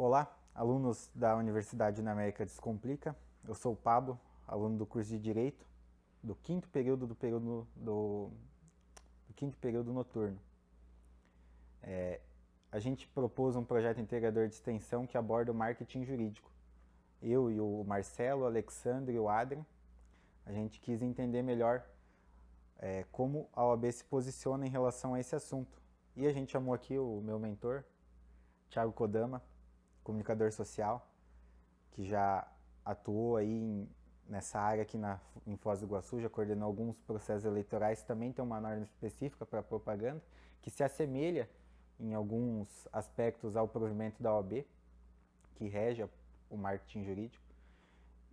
Olá, alunos da Universidade Unamérica Descomplica. Eu sou o Pablo, aluno do curso de Direito, do quinto período do quinto período noturno. A gente propôs um projeto integrador de extensão que aborda o marketing jurídico. Eu e o Marcelo, o Alexandre e o Adrian, a gente quis entender melhor como a OAB se posiciona em relação a esse assunto. E a gente chamou aqui o meu mentor, Thiago Kodama, comunicador social, que já atuou aí nessa área aqui em Foz do Iguaçu, já coordenou alguns processos eleitorais, também tem uma norma específica para propaganda, que se assemelha em alguns aspectos ao provimento da OAB, que rege o marketing jurídico.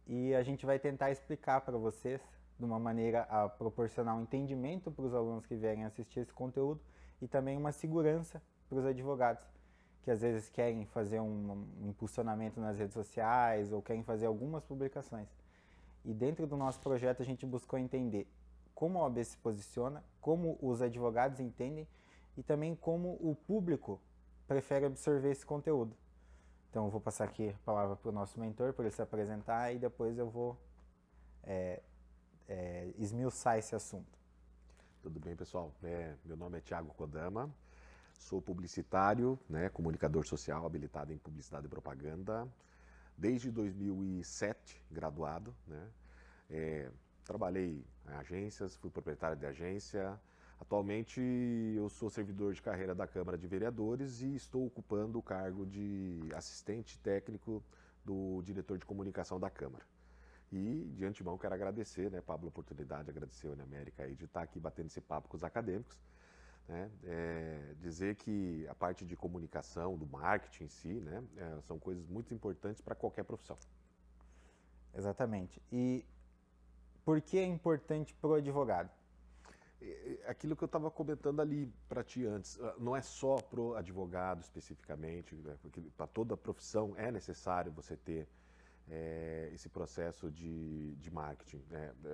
E a gente vai tentar explicar para vocês, de uma maneira a proporcionar um entendimento para os alunos que vierem assistir esse conteúdo e também uma segurança para os advogados, que às vezes querem fazer um impulsionamento nas redes sociais ou querem fazer algumas publicações. E dentro do nosso projeto a gente buscou entender como a OAB se posiciona, como os advogados entendem e também como o público prefere absorver esse conteúdo. Então eu vou passar aqui a palavra para o nosso mentor, para ele se apresentar, e depois eu vou esmiuçar esse assunto. Tudo bem, pessoal? Meu nome é Thiago Kodama, sou publicitário, comunicador social, habilitado em publicidade e propaganda, desde 2007, graduado. Trabalhei em agências, fui proprietário de agência. Atualmente eu sou servidor de carreira da Câmara de Vereadores e estou ocupando o cargo de assistente técnico do diretor de comunicação da Câmara. E de antemão quero agradecer, Pablo, a oportunidade, agradecer a Unamérica aí de estar aqui batendo esse papo com os acadêmicos. Dizer que a parte de comunicação, do marketing em si, são coisas muito importantes para qualquer profissão. Exatamente. E por que é importante para o advogado? Aquilo que eu estava comentando ali para ti antes, não é só para o advogado especificamente, porque para toda profissão é necessário você ter esse processo de marketing.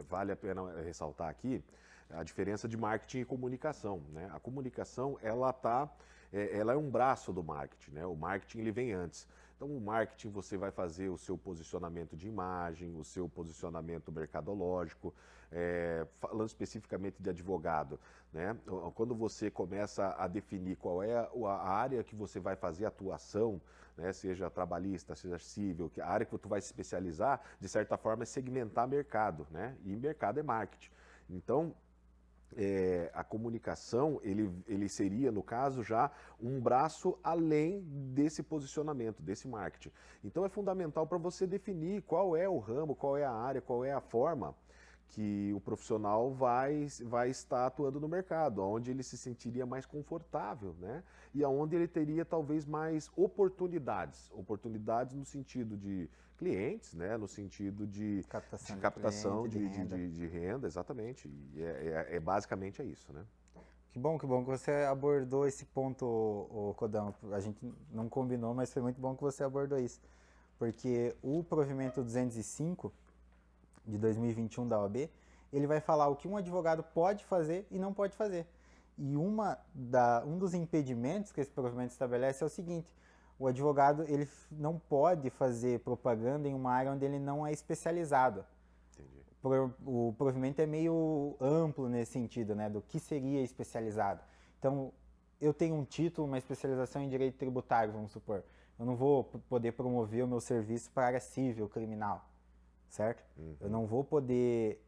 Vale a pena ressaltar aqui a diferença de marketing e comunicação. A comunicação ela é um braço do marketing. O marketing ele vem antes. Então, o marketing você vai fazer o seu posicionamento de imagem, o seu posicionamento mercadológico, falando especificamente de advogado. Quando você começa a definir qual é a área que você vai fazer atuação, seja trabalhista, seja civil, a área que tu vai se especializar, de certa forma é segmentar mercado, e mercado é marketing. Então, a comunicação, ele seria, no caso, já um braço além desse posicionamento, desse marketing. Então, é fundamental para você definir qual é o ramo, qual é a área, qual é a forma que o profissional vai estar atuando no mercado, onde ele se sentiria mais confortável, e aonde ele teria talvez mais oportunidades no sentido de clientes, no sentido de captação de renda, exatamente. E basicamente é isso, Que bom que você abordou esse ponto, Kodama. A gente não combinou, mas foi muito bom que você abordou isso. Porque o provimento 205 de 2021 da OAB, ele vai falar o que um advogado pode fazer e não pode fazer. E um dos impedimentos que esse provimento estabelece é o seguinte: o advogado ele não pode fazer propaganda em uma área onde ele não é especializado. Entendi. O provimento é meio amplo nesse sentido, do que seria especializado. Então, eu tenho um título, uma especialização em direito tributário, vamos supor. Eu não vou poder promover o meu serviço para a área civil, criminal, certo? Uhum. Eu não vou poder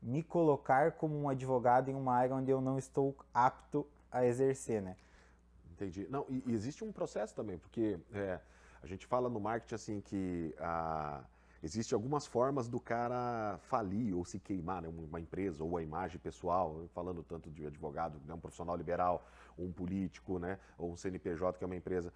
me colocar como um advogado em uma área onde eu não estou apto a exercer, Entendi. Não, e existe um processo também, porque a gente fala no marketing assim que existe algumas formas do cara falir ou se queimar, uma empresa ou a imagem pessoal, falando tanto de advogado, um profissional liberal, ou um político, ou um CNPJ que é uma empresa.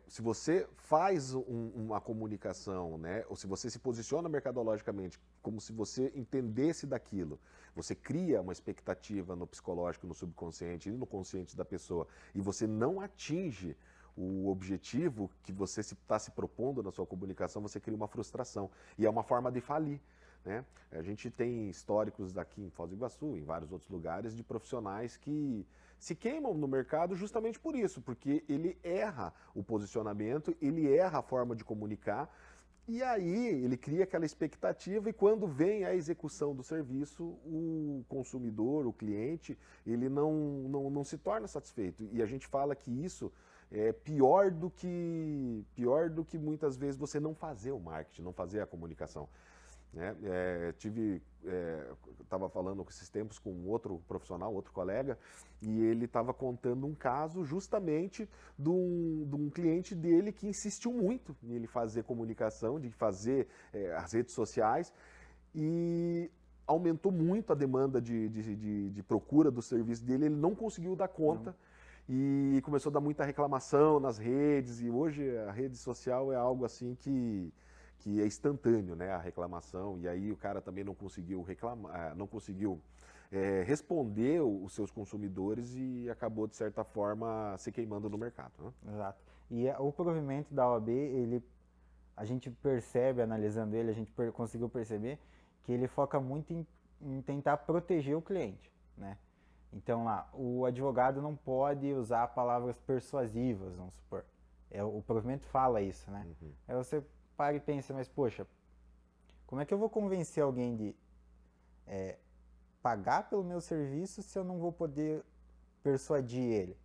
Se você faz uma comunicação, ou se você se posiciona mercadologicamente como se você entendesse daquilo, você cria uma expectativa no psicológico, no subconsciente e no consciente da pessoa, e você não atinge o objetivo que você está se propondo na sua comunicação, você cria uma frustração. E é uma forma de falir. A gente tem históricos daqui em Foz do Iguaçu, em vários outros lugares, de profissionais que se queimam no mercado justamente por isso, porque ele erra o posicionamento, ele erra a forma de comunicar, e aí ele cria aquela expectativa e quando vem a execução do serviço, o consumidor, o cliente, ele não se torna satisfeito. E a gente fala que isso é pior do que muitas vezes você não fazer o marketing, não fazer a comunicação. Né? Estava falando esses tempos com outro profissional, outro colega, e ele estava contando um caso justamente de um cliente dele que insistiu muito em ele fazer comunicação, de fazer as redes sociais, e aumentou muito a demanda de procura do serviço dele, ele não conseguiu dar conta. Não. E começou a dar muita reclamação nas redes, e hoje a rede social é algo assim que é instantâneo, né, a reclamação, e aí o cara também não conseguiu reclamar, não conseguiu responder os seus consumidores e acabou, de certa forma, se queimando no mercado. Né? Exato. E o provimento da OAB, a gente percebe, analisando ele, a gente conseguiu perceber que ele foca muito em tentar proteger o cliente, né? Então lá, o advogado não pode usar palavras persuasivas, vamos supor. O provimento fala isso, né? Uhum. Aí você para e pensa, mas poxa, como é que eu vou convencer alguém de pagar pelo meu serviço se eu não vou poder persuadir ele?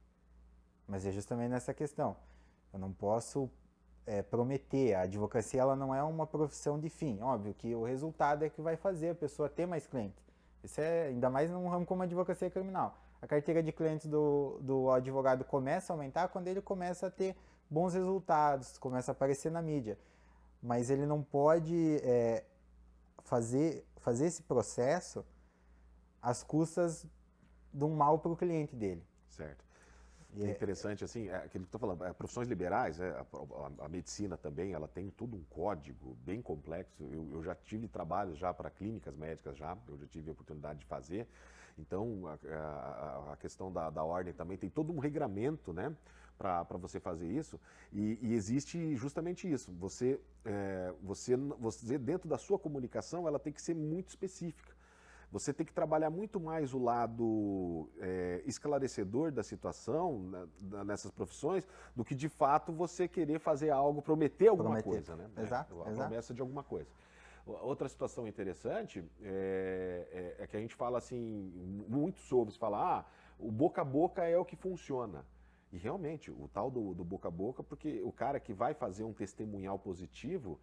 Mas é justamente nessa questão. Eu não posso prometer. A advocacia ela não é uma profissão de fim. Óbvio que o resultado é que vai fazer a pessoa ter mais clientes. Isso é ainda mais num ramo como a advocacia criminal. A carteira de clientes do advogado começa a aumentar quando ele começa a ter bons resultados, começa a aparecer na mídia. Mas ele não pode fazer esse processo às custas de um mal para o cliente dele. Certo. E é interessante, assim, aquilo que eu estou falando, profissões liberais, a medicina também, ela tem todo um código bem complexo. Eu já tive trabalhos já para clínicas médicas, eu já tive a oportunidade de fazer. Então, a questão da ordem também tem todo um regramento, né, para você fazer isso. E existe justamente isso. Você, dentro da sua comunicação, ela tem que ser muito específica. Você tem que trabalhar muito mais o lado esclarecedor da situação nessas profissões do que, de fato, você querer fazer algo, prometer alguma coisa. Né? Exato. A promessa de alguma coisa. Outra situação interessante é que a gente fala assim, muito sobre, falar, o boca a boca é o que funciona. E realmente, o tal do boca a boca, porque o cara que vai fazer um testemunhal positivo,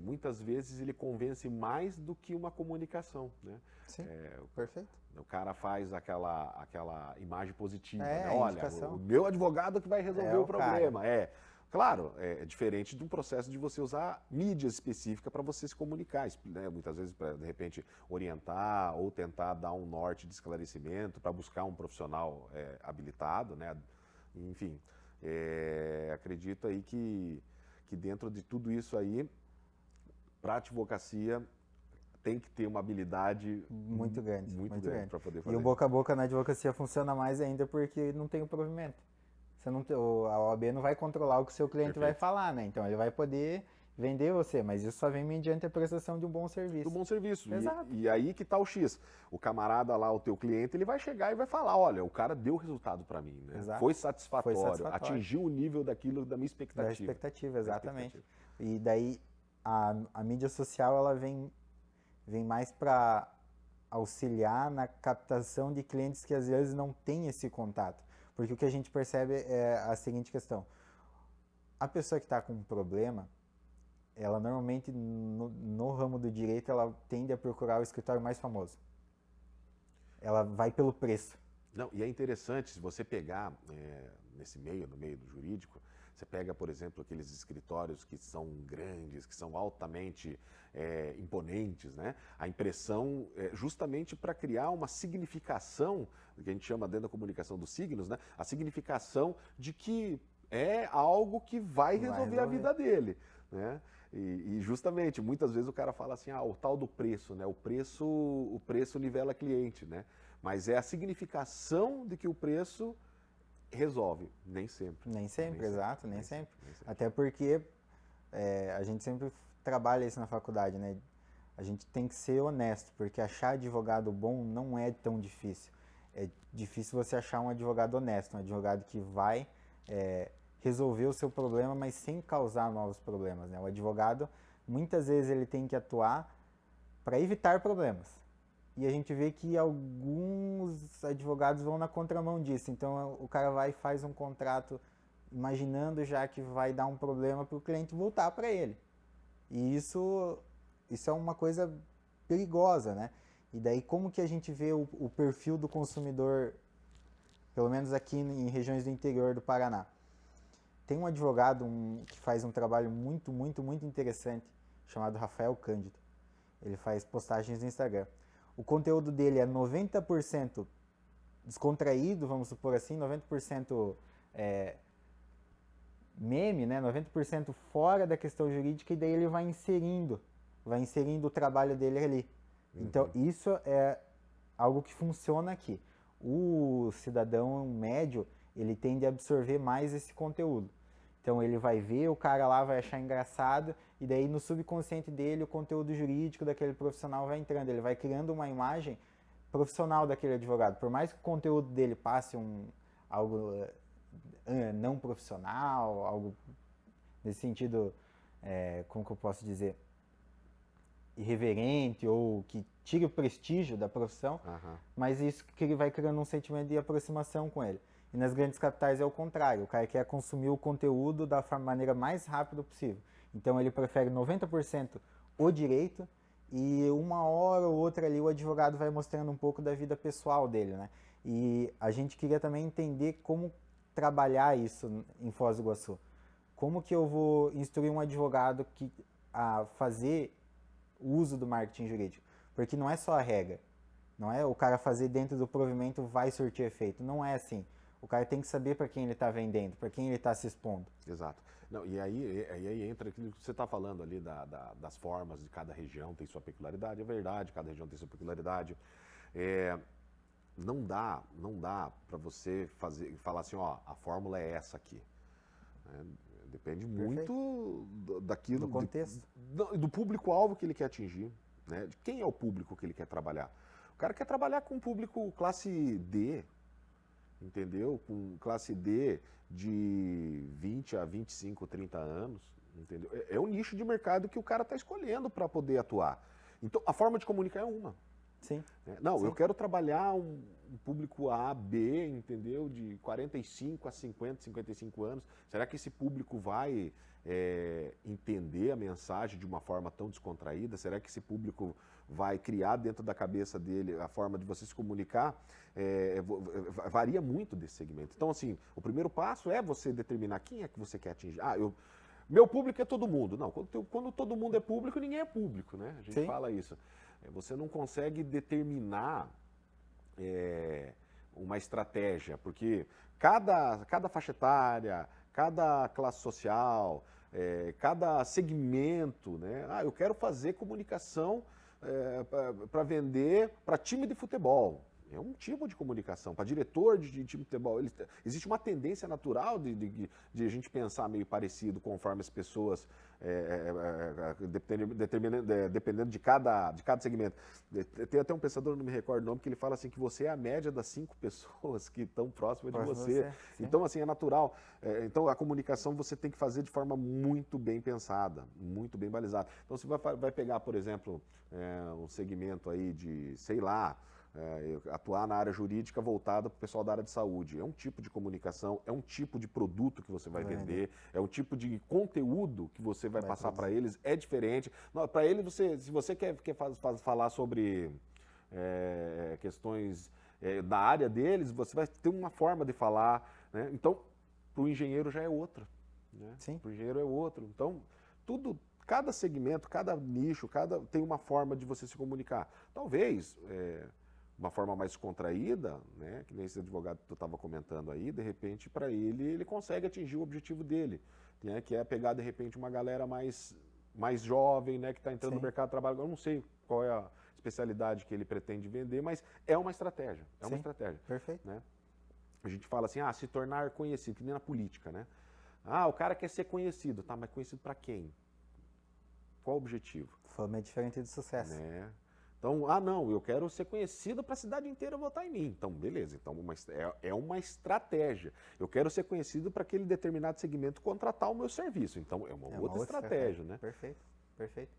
muitas vezes ele convence mais do que uma comunicação, né? Sim, perfeito. O cara faz aquela imagem positiva, né? Olha, o meu advogado que vai resolver o problema. Cara. Claro, é diferente de um processo de você usar mídia específica para você se comunicar, né? Muitas vezes para, de repente, orientar ou tentar dar um norte de esclarecimento para buscar um profissional habilitado, né? Enfim, acredito aí que dentro de tudo isso aí, para a advocacia tem que ter uma habilidade muito grande para poder fazer. E o boca a boca na advocacia funciona mais ainda porque não tem o provimento. Você não, a OAB não vai controlar o que o seu cliente vai falar, né? Então ele vai poder vender você, mas isso só vem mediante a prestação de um bom serviço. Do bom serviço. Exato. E aí que tá o X. O camarada lá, o teu cliente, ele vai chegar e vai falar, olha, o cara deu resultado para mim, né? Exato. Foi satisfatório, atingiu o nível daquilo da minha expectativa. Da expectativa, exatamente. E daí a mídia social ela vem mais para auxiliar na captação de clientes que às vezes não têm esse contato. Porque o que a gente percebe é a seguinte questão. A pessoa que está com um problema, ela normalmente, no ramo do direito, ela tende a procurar o escritório mais famoso. Ela vai pelo preço. Não, e é interessante, se você pegar no meio do jurídico, você pega, por exemplo, aqueles escritórios que são grandes, que são altamente imponentes, né? A impressão é justamente para criar uma significação, que a gente chama dentro da comunicação dos signos, né? A significação de que é algo que vai resolver a vida dele, né? E justamente, muitas vezes o cara fala assim, o tal do preço, né? O preço nivela cliente, né? Mas é a significação de que o preço resolve, nem sempre. Nem sempre. Até porque a gente sempre trabalha isso na faculdade, né? A gente tem que ser honesto, porque achar advogado bom não é tão difícil. é difícil você achar um advogado honesto, um advogado que vai resolver o seu problema, mas sem causar novos problemas, né? O advogado, muitas vezes, ele tem que atuar para evitar problemas. E a gente vê que alguns advogados vão na contramão disso. Então, o cara vai e faz um contrato imaginando já que vai dar um problema para o cliente voltar para ele. E isso é uma coisa perigosa, né? E daí como que a gente vê o perfil do consumidor, pelo menos aqui em regiões do interior do Paraná? Tem um advogado que faz um trabalho muito, muito, muito interessante, chamado Rafael Cândido. Ele faz postagens no Instagram. O conteúdo dele é 90% descontraído, vamos supor assim, 90% meme, né? 90% fora da questão jurídica, e daí ele vai inserindo o trabalho dele ali. Então, isso é algo que funciona aqui. O cidadão médio, ele tende a absorver mais esse conteúdo. Então, ele vai ver, o cara lá vai achar engraçado, e daí no subconsciente dele, o conteúdo jurídico daquele profissional vai entrando. Ele vai criando uma imagem profissional daquele advogado. Por mais que o conteúdo dele passe algo não profissional, algo nesse sentido, como que eu posso dizer, irreverente ou que tire o prestígio da profissão, mas isso que ele vai criando um sentimento de aproximação com ele. E nas grandes capitais é o contrário, o cara quer consumir o conteúdo da maneira mais rápida possível. Então ele prefere 90% o direito e uma hora ou outra ali o advogado vai mostrando um pouco da vida pessoal dele, né? E a gente queria também entender como trabalhar isso em Foz do Iguaçu. Como que eu vou instruir um advogado a fazer o uso do marketing jurídico? Porque não é só a regra. Não é o cara fazer dentro do provimento vai surtir efeito. Não é assim. O cara tem que saber para quem ele está vendendo, para quem ele está se expondo. Exato. Não, e aí entra aquilo que você está falando ali das formas de cada região tem sua peculiaridade. É verdade, cada região tem sua peculiaridade. Não dá para você falar assim, ó, a fórmula é essa aqui. Depende muito daquilo, do contexto, do público-alvo que ele quer atingir, né? De quem é o público que ele quer trabalhar. O cara quer trabalhar com um público classe D, entendeu? Com classe D de 20 a 25, 30 anos, entendeu? É o nicho de mercado que o cara está escolhendo para poder atuar. Então, a forma de comunicar é uma. Sim. Não, Sim. Eu quero trabalhar um público A, B, entendeu? De 45 a 50, 55 anos. Será que esse público vai entender a mensagem de uma forma tão descontraída? Será que esse público vai criar dentro da cabeça dele a forma de você se comunicar? Varia muito desse segmento. Então, assim, o primeiro passo é você determinar quem é que você quer atingir. Meu público é todo mundo. Não, quando todo mundo é público, ninguém é público, né? A gente fala isso. Você não consegue determinar uma estratégia, porque cada faixa etária, cada classe social, cada segmento, né? Eu quero fazer comunicação para vender para time de futebol. É um tipo de comunicação. Para diretor de time de futebol, existe uma tendência natural de a gente pensar meio parecido conforme as pessoas, dependendo de cada segmento. Tem até um pensador, não me recordo o nome, que ele fala assim que você é a média das 5 pessoas que estão próximas de você. Então, assim, é natural. Então, a comunicação você tem que fazer de forma muito bem pensada, muito bem balizada. Então, você vai pegar, por exemplo, um segmento aí de, sei lá, atuar na área jurídica voltada para o pessoal da área de saúde. É um tipo de comunicação, é um tipo de produto que você vai vender, é um tipo de conteúdo que você vai passar para eles, é diferente. Para ele, se você quer falar sobre questões da área deles, você vai ter uma forma de falar, né? Então, para o engenheiro já é outra. Né? Para o engenheiro é outro. Então, cada segmento, cada nicho, tem uma forma de você se comunicar. Talvez uma forma mais contraída, né, que nem esse advogado que tu estava comentando aí, de repente, para ele consegue atingir o objetivo dele, né, que é pegar, de repente, uma galera mais jovem, né, que está entrando no mercado de trabalho. Eu não sei qual é a especialidade que ele pretende vender, mas é uma estratégia. Uma estratégia. Perfeito. Né? A gente fala assim, se tornar conhecido, que nem na política, né? O cara quer ser conhecido, mas conhecido para quem? Qual o objetivo? Fama é diferente de sucesso. Né? Então, não, eu quero ser conhecido para a cidade inteira votar em mim. Então, beleza. Então, é uma estratégia. Eu quero ser conhecido para aquele determinado segmento contratar o meu serviço. Então, é uma outra estratégia, né? Perfeito, perfeito.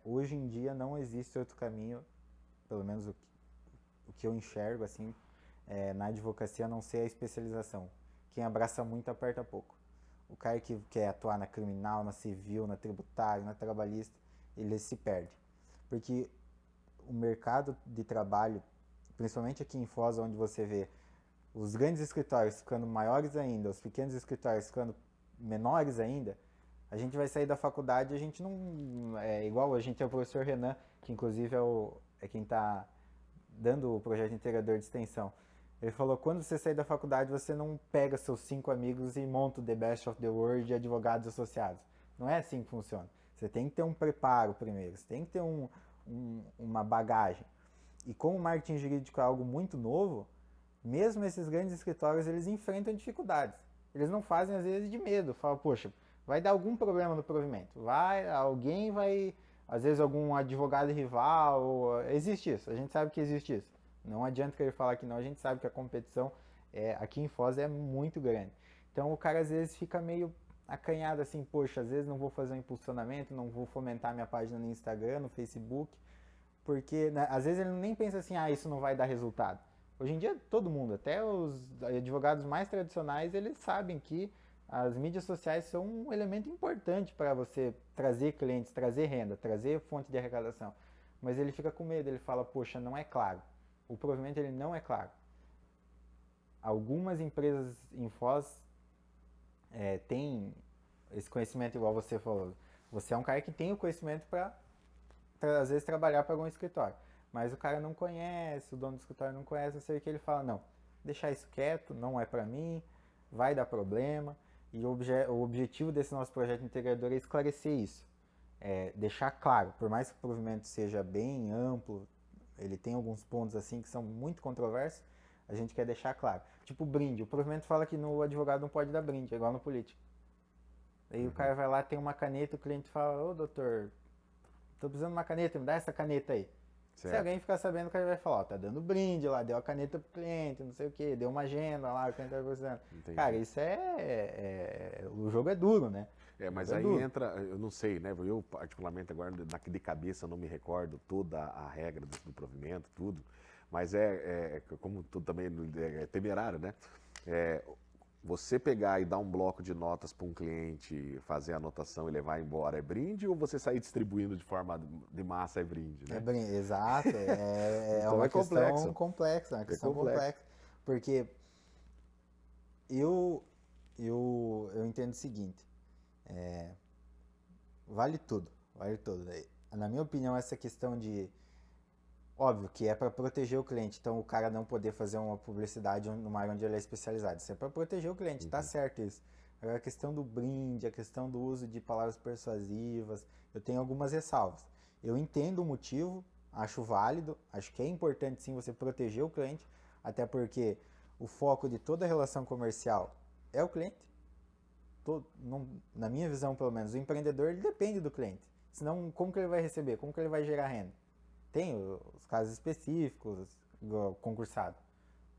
Hoje em dia não existe outro caminho, pelo menos o que eu enxergo assim, na advocacia, a não ser a especialização. Quem abraça muito, aperta pouco. O cara que quer atuar na criminal, na civil, na tributária, na trabalhista, ele se perde. Porque o mercado de trabalho, principalmente aqui em Foz, onde você vê os grandes escritórios ficando maiores ainda, os pequenos escritórios ficando menores ainda, a gente vai sair da faculdade e a gente não... É igual a gente tem o professor Renan, que inclusive é quem está dando o projeto integrador de extensão. Ele falou, quando você sair da faculdade, você não pega seus 5 amigos e monta o The Best of the World de advogados associados. Não é assim que funciona. Você tem que ter um preparo primeiro, você tem que ter uma bagagem. E como o marketing jurídico é algo muito novo, mesmo esses grandes escritórios, eles enfrentam dificuldades. Eles não fazem, às vezes, de medo. Falam, poxa, vai dar algum problema no provimento. Alguém vai, às vezes, algum advogado rival. Existe isso, a gente sabe que existe isso. Não adianta querer falar que não, a gente sabe que a competição aqui em Foz é muito grande. Então o cara às vezes fica meio acanhado assim, poxa, às vezes não vou fazer um impulsionamento, não vou fomentar minha página no Instagram, no Facebook, porque né, às vezes ele nem pensa assim, isso não vai dar resultado. Hoje em dia todo mundo, até os advogados mais tradicionais, eles sabem que as mídias sociais são um elemento importante para você trazer clientes, trazer renda, trazer fonte de arrecadação. Mas ele fica com medo, ele fala, poxa, não é claro. O provimento ele não é claro. Algumas empresas em Foz têm esse conhecimento igual você falou. Você é um cara que tem o conhecimento para às vezes trabalhar para algum escritório. Mas o cara não conhece, o dono do escritório não conhece, não sei o que ele fala, não, deixar isso quieto, não é para mim, vai dar problema. E o objetivo desse nosso projeto integrador é esclarecer isso. Deixar claro, por mais que o provimento seja bem amplo, ele tem alguns pontos assim que são muito controversos, a gente quer deixar claro. Tipo brinde, o provimento fala que no advogado não pode dar brinde, é igual no político. Aí o cara vai lá, tem uma caneta, o cliente fala, ô doutor, tô precisando de uma caneta, me dá essa caneta aí. Certo. Se alguém ficar sabendo, o cara vai falar, tá dando brinde lá, deu a caneta pro cliente, não sei o que, deu uma agenda lá, o cliente tá precisando. Cara, isso o jogo é duro, né? Mas aí entra, eu não sei, né? Eu particularmente agora de cabeça não me recordo toda a regra do provimento, tudo, mas como tudo também é temerário, né? Você pegar e dar um bloco de notas para um cliente, fazer a anotação e levar embora é brinde, ou você sair distribuindo de forma de massa é brinde, né? É brinde, exato. Então uma questão complexa, uma questão complexa. Porque eu entendo o seguinte, vale tudo, vale tudo. Na minha opinião, essa questão de... Óbvio que é para proteger o cliente, então o cara não poder fazer uma publicidade numa área onde ele é especializado. Isso é para proteger o cliente, tá certo isso. Agora a questão do brinde, a questão do uso de palavras persuasivas, eu tenho algumas ressalvas. Eu entendo o motivo, acho válido, acho que é importante sim você proteger o cliente, até porque o foco de toda relação comercial é o cliente. Na minha visão, pelo menos, o empreendedor ele depende do cliente. Senão, como que ele vai receber? Como que ele vai gerar renda? Tem os casos específicos, concursado.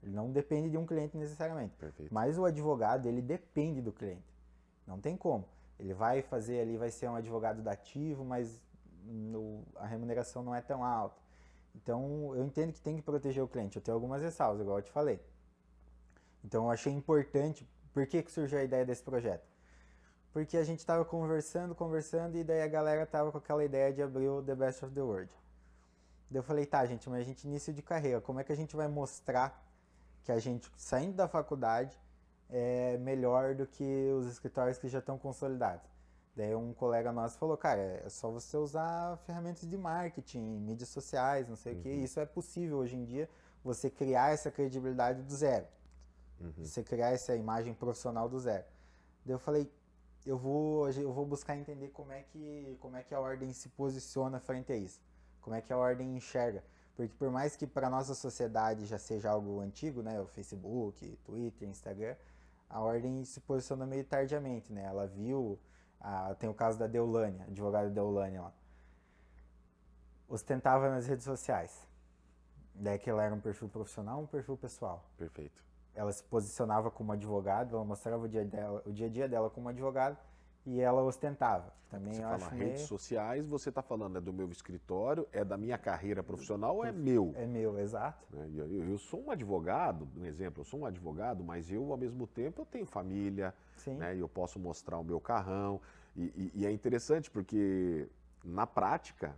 Ele não depende de um cliente necessariamente. Perfeito. Mas o advogado, ele depende do cliente. Não tem como. Ele vai fazer ali, vai ser um advogado dativo, mas a remuneração não é tão alta. Então, eu entendo que tem que proteger o cliente. Eu tenho algumas ressalvas, igual eu te falei. Então, eu achei importante. Por que surgiu a ideia desse projeto? Porque a gente estava conversando, e daí a galera estava com aquela ideia de abrir o The Best of the World. Daí eu falei, tá, gente, mas a gente início de carreira, como é que a gente vai mostrar que a gente, saindo da faculdade, é melhor do que os escritórios que já estão consolidados? Daí um colega nosso falou, cara, é só você usar ferramentas de marketing, mídias sociais, não sei o que, isso é possível hoje em dia, você criar essa credibilidade do zero, você criar essa imagem profissional do zero. Daí eu falei, eu vou buscar entender como é que a ordem se posiciona frente a isso. Como é que a ordem enxerga. Porque por mais que para a nossa sociedade já seja algo antigo, né, o Facebook, Twitter, Instagram, a ordem se posiciona meio tardiamente, né? Ela viu, tem o caso da Deolânia, advogada Deolânia lá. ostentava nas redes sociais. Daí que ela era um perfil profissional, um perfil pessoal. Perfeito. Ela se posicionava como advogado, ela mostrava o dia a dia dela como advogado e ela ostentava. Também Você eu fala acho redes meio... sociais, você está falando é do meu escritório, é da minha carreira profissional ou é meu? É meu, exato. Né? Eu sou um advogado, um exemplo, eu sou um advogado, mas eu, ao mesmo tempo, eu tenho família, Sim. né? E eu posso mostrar o meu carrão. E é interessante porque, na prática,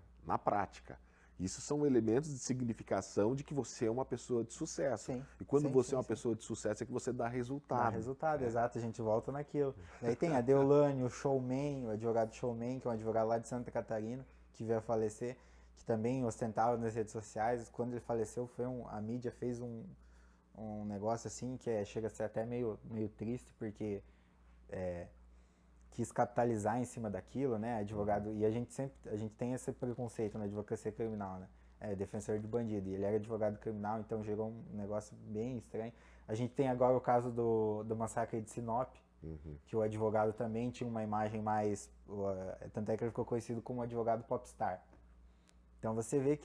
isso são elementos de significação de que você é uma pessoa de sucesso. Sim, E quando sim, você é sim, uma sim. pessoa de sucesso é que você dá Dá resultado. resultado, exato, a gente volta naquilo. Daí tem a Deolane, o showman, o advogado showman, que é um advogado lá de Santa Catarina, que veio a falecer, que também ostentava nas redes sociais. Quando ele faleceu, a mídia fez um negócio assim que chega a ser até meio triste, porque quis capitalizar em cima daquilo, né? Advogado, e a gente tem esse preconceito na advocacia criminal, né? Defensor de bandido, e ele era advogado criminal, então gerou um negócio bem estranho. A gente tem agora o caso do massacre de Sinop, que o advogado também tinha uma imagem mais, tanto é que ele ficou conhecido como advogado popstar. Então você vê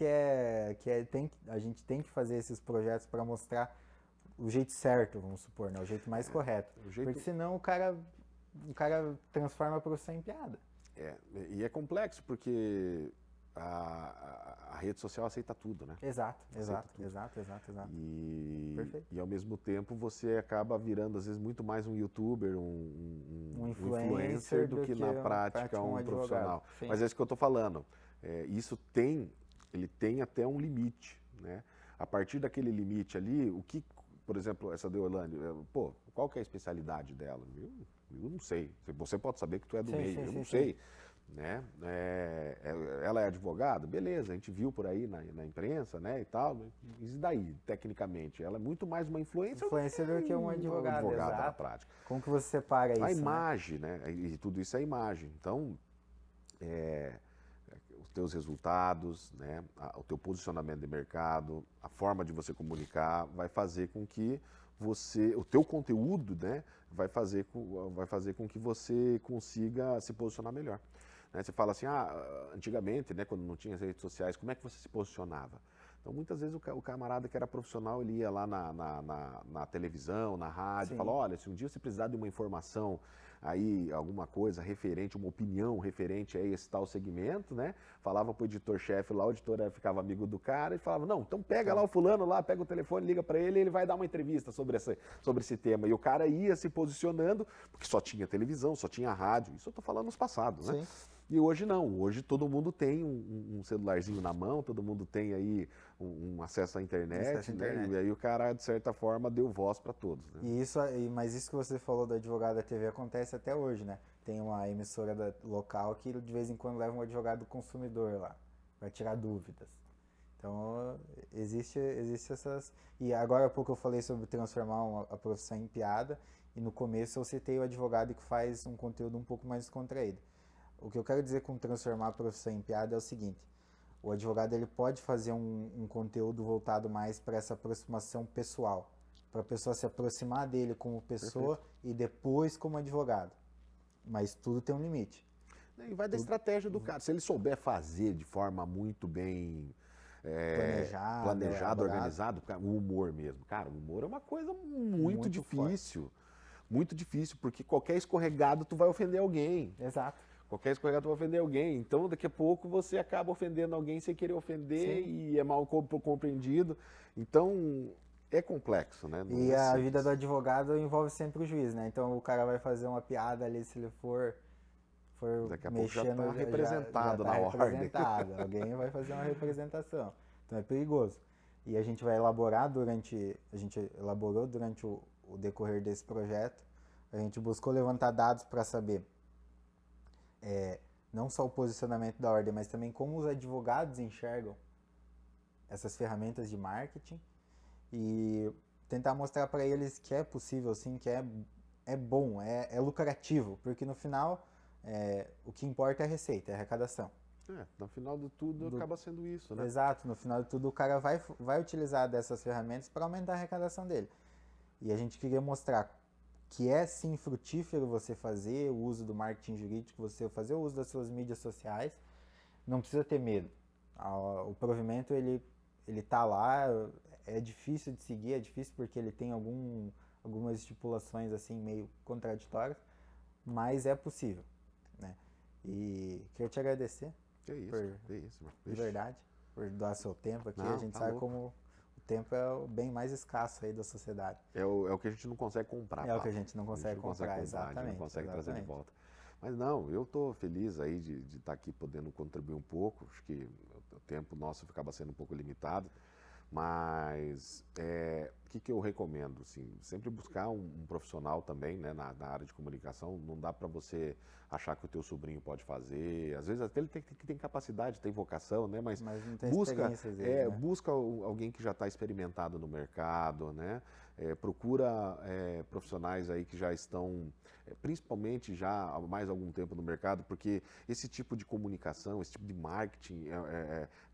a gente tem que fazer esses projetos para mostrar o jeito certo, vamos supor, né? O jeito mais correto. Porque senão o cara transforma a profissão em piada. E é complexo porque a rede social aceita tudo, né? Exato. E ao mesmo tempo você acaba virando, às vezes, muito mais um youtuber, um influencer do que na prática um profissional. Sim. Mas é isso que eu estou falando. Ele tem até um limite, né? A partir daquele limite ali, por exemplo, essa Deolane, qual que é a especialidade dela? Eu não sei. Você pode saber que tu é do meio, eu não sei. Né? Ela é advogada? Beleza, a gente viu por aí na imprensa, né, e tal. E daí, tecnicamente? Ela é muito mais uma influencer do que um advogado na prática. Como que você separa isso? A imagem, né? E tudo isso é imagem. Então, os teus resultados, né, o teu posicionamento de mercado, a forma de você comunicar, vai fazer com que o teu conteúdo, né, vai fazer com que você consiga se posicionar melhor. Né? Você fala assim, antigamente, né, quando não tinha as redes sociais, como é que você se posicionava? Então, muitas vezes o camarada que era profissional, ele ia lá na televisão, na rádio, e falava, olha, se um dia você precisar de uma informação aí, alguma coisa referente, uma opinião referente a esse tal segmento, né? Falava pro editor-chefe lá, o editor ficava amigo do cara e falava, não, então pega lá o fulano lá, pega o telefone, liga para ele, ele vai dar uma entrevista sobre esse tema. E o cara ia se posicionando, porque só tinha televisão, só tinha rádio, isso eu tô falando nos passados, né? E hoje não, hoje todo mundo tem um celularzinho na mão, todo mundo tem aí um acesso à internet, né? E aí o cara, de certa forma, deu voz para todos. Né? Mas isso que você falou do advogado da TV acontece até hoje, né? Tem uma emissora local que de vez em quando leva um advogado do consumidor lá, para tirar dúvidas. Então, existe essas... E agora há pouco eu falei sobre transformar a profissão em piada, e no começo eu citei o advogado que faz um conteúdo um pouco mais descontraído. O que eu quero dizer com transformar a profissão em piada é o seguinte: o advogado ele pode fazer um conteúdo voltado mais para essa aproximação pessoal, para a pessoa se aproximar dele como pessoa e depois como advogado. Mas tudo tem um limite. E vai da estratégia do cara. Se ele souber fazer de forma muito bem planejado, organizado, o humor mesmo. Cara, o humor é uma coisa muito difícil. Forte. Muito difícil, porque qualquer escorregado tu vai ofender alguém. Exato. Qualquer escorregado tu vai ofender alguém. Então, daqui a pouco, você acaba ofendendo alguém sem querer ofender. Sim. E é mal compreendido. Então, é complexo, né? Não a vida do advogado envolve sempre o juiz, né? Então, o cara vai fazer uma piada ali, se ele for daqui a pouco já está representado na ordem. Alguém vai fazer uma representação. Então, é perigoso. E a gente elaborou durante o decorrer desse projeto, a gente buscou levantar dados para saber não só o posicionamento da ordem, mas também como os advogados enxergam essas ferramentas de marketing e tentar mostrar para eles que é possível sim, que é bom, é lucrativo, porque no final o que importa é a receita, é a arrecadação. No final de tudo acaba sendo isso, né? Exato, no final de tudo o cara vai utilizar dessas ferramentas para aumentar a arrecadação dele. E a gente queria mostrar que é sim frutífero você fazer o uso do marketing jurídico, você fazer o uso das suas mídias sociais, não precisa ter medo. O provimento, ele tá lá, é difícil de seguir, é difícil porque ele tem algumas estipulações assim meio contraditórias, mas é possível, né? E queria te agradecer Que isso, mano. de verdade, por dar seu tempo aqui. Não, A gente tá sabe louco. como o tempo é o bem mais escasso aí da sociedade. É o que a gente não consegue comprar, É o que a Pablo. gente não A gente consegue não consegue comprar, comprar, a gente não exatamente, consegue trazer de exatamente. volta. Mas não, eu estou feliz aí de estar aqui podendo contribuir um pouco. Acho que o tempo nosso acaba sendo um pouco limitado. Mas o que eu recomendo? Assim, sempre buscar um profissional também, né, na área de comunicação. Não dá para você achar que o teu sobrinho pode fazer. Às vezes até ele tem capacidade, tem vocação, né, mas Mas não tem busca, experiência às vezes, né? busca alguém que já está experimentado no mercado, né? Procura profissionais aí que já estão, principalmente já há mais algum tempo no mercado, porque esse tipo de comunicação, esse tipo de marketing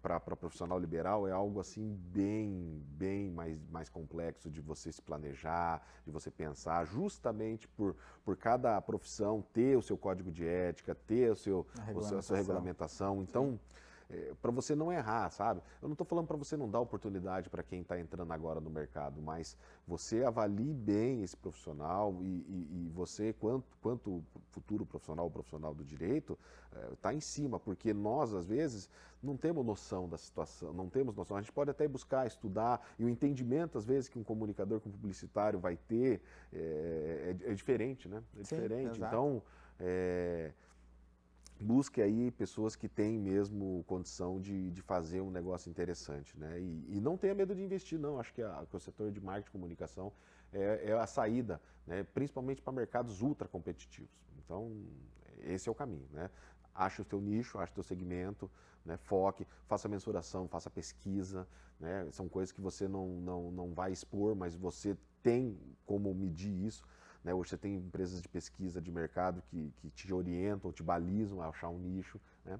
para profissional liberal é algo assim bem mais complexo de você se planejar, de você pensar, justamente por cada profissão ter o seu código de ética, ter a sua regulamentação. Então, para você não errar, sabe? Eu não estou falando para você não dar oportunidade para quem está entrando agora no mercado, mas você avalie bem esse profissional e você, quanto futuro profissional ou profissional do direito, está em cima, porque nós, às vezes, não temos noção da situação, não temos noção. A gente pode até buscar, estudar, e o entendimento, às vezes, que um comunicador, que um publicitário vai ter é diferente, né? É Sim, diferente. exato. Então, busque aí pessoas que têm mesmo condição de fazer um negócio interessante, né? E não tenha medo de investir, não. Acho que o setor de marketing e comunicação é a saída, né? Principalmente para mercados ultra competitivos. Então, esse é o caminho, né? Ache o teu nicho, ache o teu segmento, né? Foque, faça mensuração, faça pesquisa, né? São coisas que você não vai expor, mas você tem como medir isso. Né? Hoje você tem empresas de pesquisa de mercado que te orientam, te balizam a achar um nicho. Né?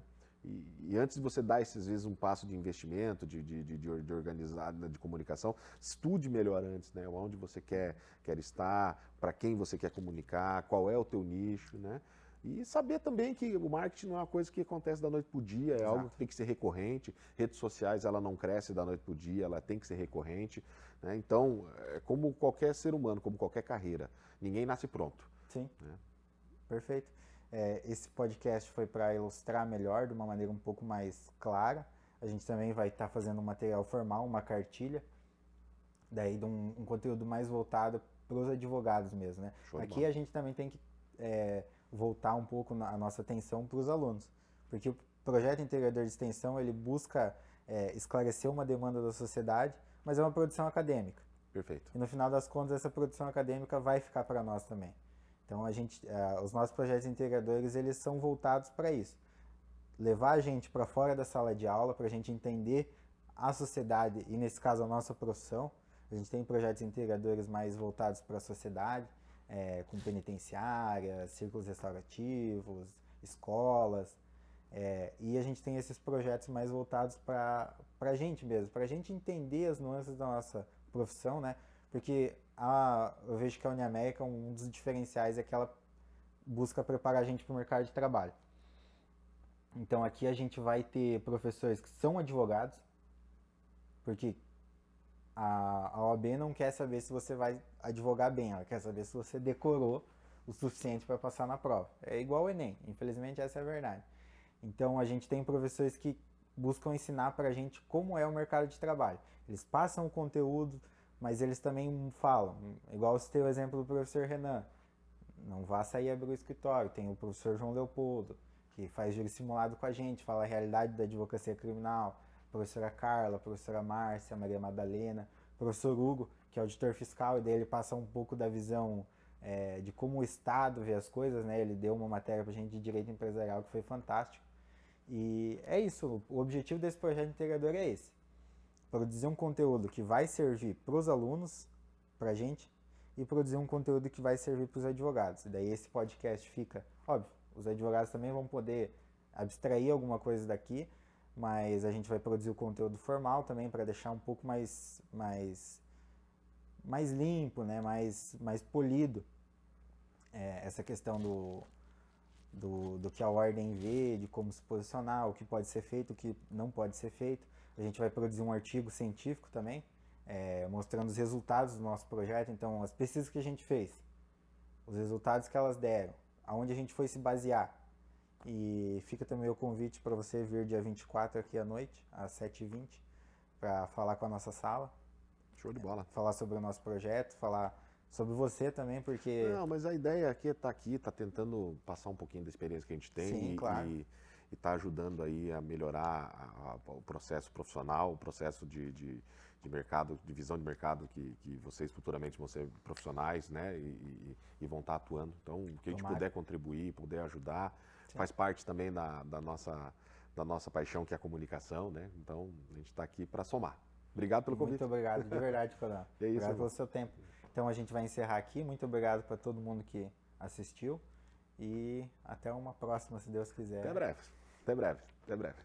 E antes de você dar, às vezes, um passo de investimento, de organizar, de comunicação, estude melhor antes, né? Onde você quer estar, para quem você quer comunicar, qual é o teu nicho, né? E saber também que o marketing não é uma coisa que acontece da noite para o dia, é Exato. algo que tem que ser recorrente. Redes sociais, ela não cresce da noite para o dia, ela tem que ser recorrente. Né? Então, é como qualquer ser humano, como qualquer carreira, ninguém nasce pronto. Sim, Né? perfeito. Esse podcast foi para ilustrar melhor, de uma maneira um pouco mais clara. A gente também vai estar fazendo um material formal, uma cartilha, daí de um conteúdo mais voltado para os advogados mesmo, né? Aqui a gente também tem que voltar um pouco a nossa atenção para os alunos, porque o projeto integrador de extensão ele busca esclarecer uma demanda da sociedade, mas é uma produção acadêmica. Perfeito. E no final das contas essa produção acadêmica vai ficar para nós também. Então os nossos projetos integradores eles são voltados para isso, levar a gente para fora da sala de aula para a gente entender a sociedade e nesse caso a nossa profissão. A gente tem projetos integradores mais voltados para a sociedade, com penitenciárias, círculos restaurativos, escolas, e a gente tem esses projetos mais voltados para a gente mesmo, para a gente entender as nuances da nossa profissão, né? Porque eu vejo que a Uniamérica, um dos diferenciais é que ela busca preparar a gente para o mercado de trabalho. Então aqui a gente vai ter professores que são advogados, porque a OAB não quer saber se você vai advogar bem, ela quer saber se você decorou o suficiente para passar na prova. É igual o Enem, infelizmente essa é a verdade. Então a gente tem professores que buscam ensinar para a gente como é o mercado de trabalho. Eles passam o conteúdo, mas eles também falam, igual você tem o exemplo do professor Renan, não vá sair abrir o escritório, tem o professor João Leopoldo, que faz júri simulado com a gente, fala a realidade da advocacia criminal, professora Carla, professora Márcia, Maria Madalena, professor Hugo, que é auditor fiscal, e daí ele passa um pouco da visão de como o Estado vê as coisas, né? Ele deu uma matéria pra gente de direito empresarial que foi fantástico. E é isso, o objetivo desse projeto integrador é esse, produzir um conteúdo que vai servir para os alunos, para a gente, e produzir um conteúdo que vai servir para os advogados. E daí esse podcast fica, óbvio, os advogados também vão poder abstrair alguma coisa daqui, mas a gente vai produzir o conteúdo formal também para deixar um pouco mais limpo, né? mais polido essa questão do que a ordem vê, de como se posicionar, o que pode ser feito, o que não pode ser feito. A gente vai produzir um artigo científico também, mostrando os resultados do nosso projeto. Então, as pesquisas que a gente fez, os resultados que elas deram, aonde a gente foi se basear. E fica também o convite para você vir dia 24 aqui à noite, às 7h20, para falar com a nossa sala. Show de bola. Falar sobre o nosso projeto, falar sobre você também, porque... Não, mas a ideia aqui é estar aqui, tá tentando passar um pouquinho da experiência que a gente tem. Sim, claro. E tá ajudando aí a melhorar o processo profissional, o processo de mercado, de visão de mercado que vocês futuramente vão ser profissionais, né? E vão estar atuando. Então, o que a gente puder contribuir, puder ajudar, sim, faz parte também da nossa paixão, que é a comunicação, né? Então, a gente está aqui para somar. Obrigado pelo convite. Muito obrigado, de verdade, Coronel. É isso, obrigado pelo seu tempo. Então, a gente vai encerrar aqui. Muito obrigado para todo mundo que assistiu. E até uma próxima, se Deus quiser. Até breve. Até breve. Até breve.